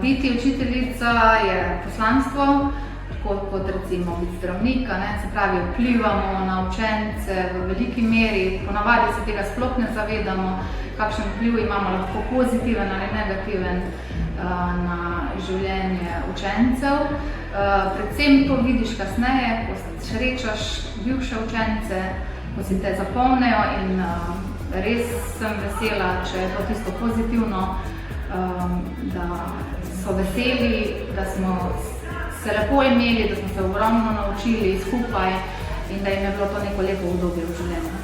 Biti učiteljica je poslanstvo, tako kot recimo biti zdravnik, se pravi vplivamo na učence v veliki meri, ponavadi se tega sploh ne zavedamo, kakšen vpliv imamo lahko pozitiven ali negativen na življenje učencev. Predvsem to vidiš kasneje, ko srečaš bivše učence, ko si te zapomnejo in res sem vesela, če je to tisto pozitivno, da so veseli, da smo se lepo imeli, da smo se ogromno naučili skupaj in da jim je bilo to neko lepo obdobje v življenju.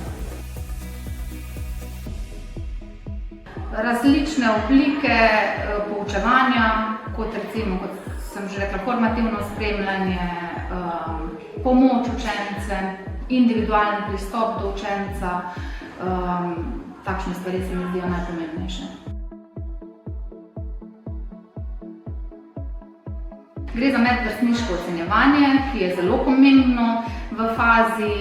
Različne oblike poučevanja, kot recimo, kot sem že rekla, formativno spremljanje, pomoč učencem, individualni pristop do učenca, takšne stvari se mi zdijo najpomembnejše. Gre za medvrstniško ocenjevanje, ki je zelo pomembno v fazi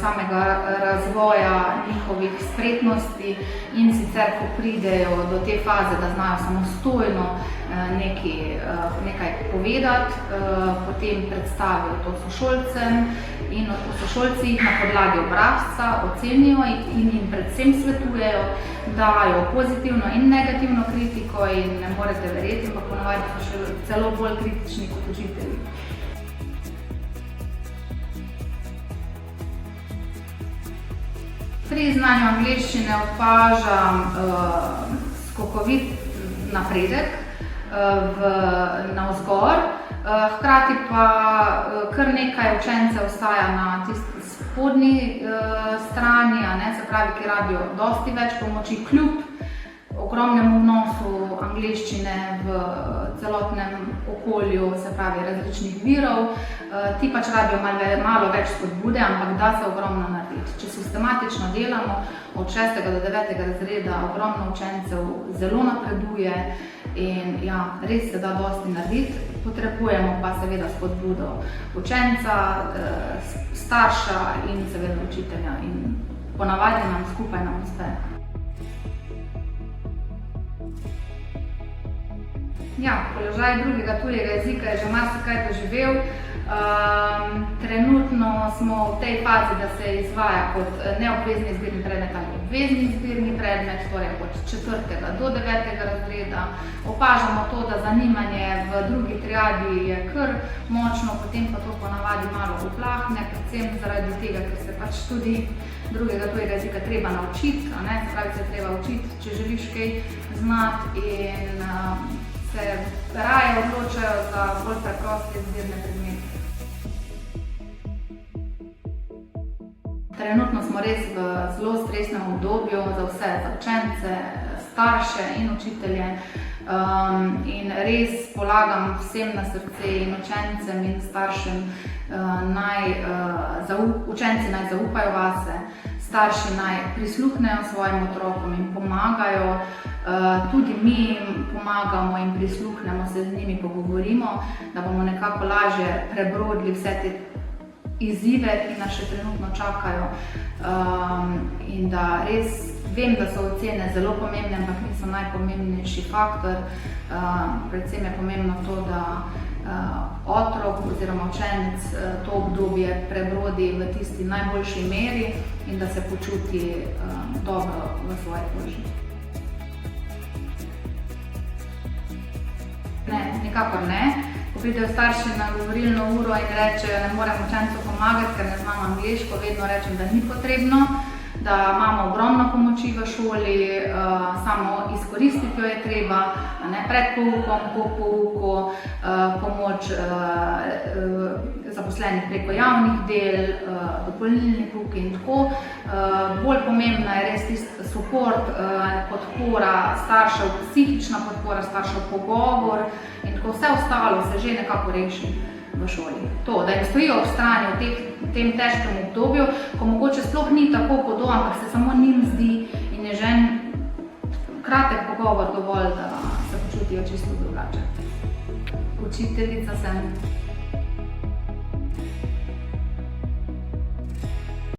samega razvoja njihovih spretnosti in sicer, ko pridejo do te faze, da znajo samostojno nekaj povedati, potem predstavijo to sošolcem in sošolci jih na podlagi obrazca ocenijo in jim predvsem svetujejo, dajo pozitivno in negativno kritiko in ne morete verjeti, ampak ponavadi so še celo bolj kritični kot učitelji. Pri znanju angleščine opažam skokovit napredek navzgor, hkrati pa kar nekaj učencev ostaja na tisti spodnji strani, se pravi, ki rabijo dosti več pomoči, kljub ogromnemu vnosu angleščine v celotnem okolju, se pravi različnih virov. Ti pač rabijo malo več spodbude, ampak da se ogromno narediti. Če sistematično delamo, od 6. do 9. razreda ogromno učencev zelo napreduje in ja, res se da dosti narediti. Potrebujemo pa seveda spodbudo učenca, starša in seveda učitelja in ponavadi nam skupaj uspe. Ja, položaj drugega tujega jezika je že marsikaj doživel. Trenutno smo v tej fazi, da se izvaja kot neobvezni izbirni predmet ali obvezni izbirni predmet, torej od 4. do 9. razreda. Opažamo to, da zanimanje v drugi triadi je kar močno, potem pa to ponavadi malo uplahne, predvsem zaradi tega, ker se pač tudi drugega tujega jezika treba naučiti, se pravi, se treba učiti, če želiš kaj znati in se raje odločajo za bolj preproste izbirne predmete. Trenutno smo res v zelo stresnem obdobju za vse, za učence, starše in učitelje in res polagam vsem na srce in učencem in staršem, učenci naj zaupajo vase, starši naj prisluhnejo svojim otrokom in pomagajo, tudi mi jim pomagamo in prisluhnemo, se z njimi pogovorimo, da bomo nekako lažje prebrodili vse te izzive, ki nas še trenutno čakajo in da res vem, da so ocene zelo pomembne, ampak niso najpomembnejši faktor. Predvsem je pomembno to, da otrok oziroma učenec to obdobje prebrodi v tisti najboljši meri in da se počuti dobro v svoji koži. Ne, nikakor ne. Ko pridejo starši na govorilno uro in rečejo, ne morem učencu pomagati, ker ne znam angleško, vedno rečem, da ni potrebno, da imamo ogromno pomoči v šoli, samo izkoristiti jo je treba, pred poukom, po pouku, pomoč zaposlenih preko javnih del, dopolnilni pouk in tako. Bolj pomembna je res tisti support, podpora staršev, psihična podpora staršev, pogovor in tako vse ostalo se že nekako reši v šoli. To, da jim stojijo ob strani v tem težkem obdobju, ko mogoče sploh ni tako hudo, ampak se samo njim zdi in je že en kratek pogovor dovolj, da se počutijo čisto drugače. Učiteljica sem.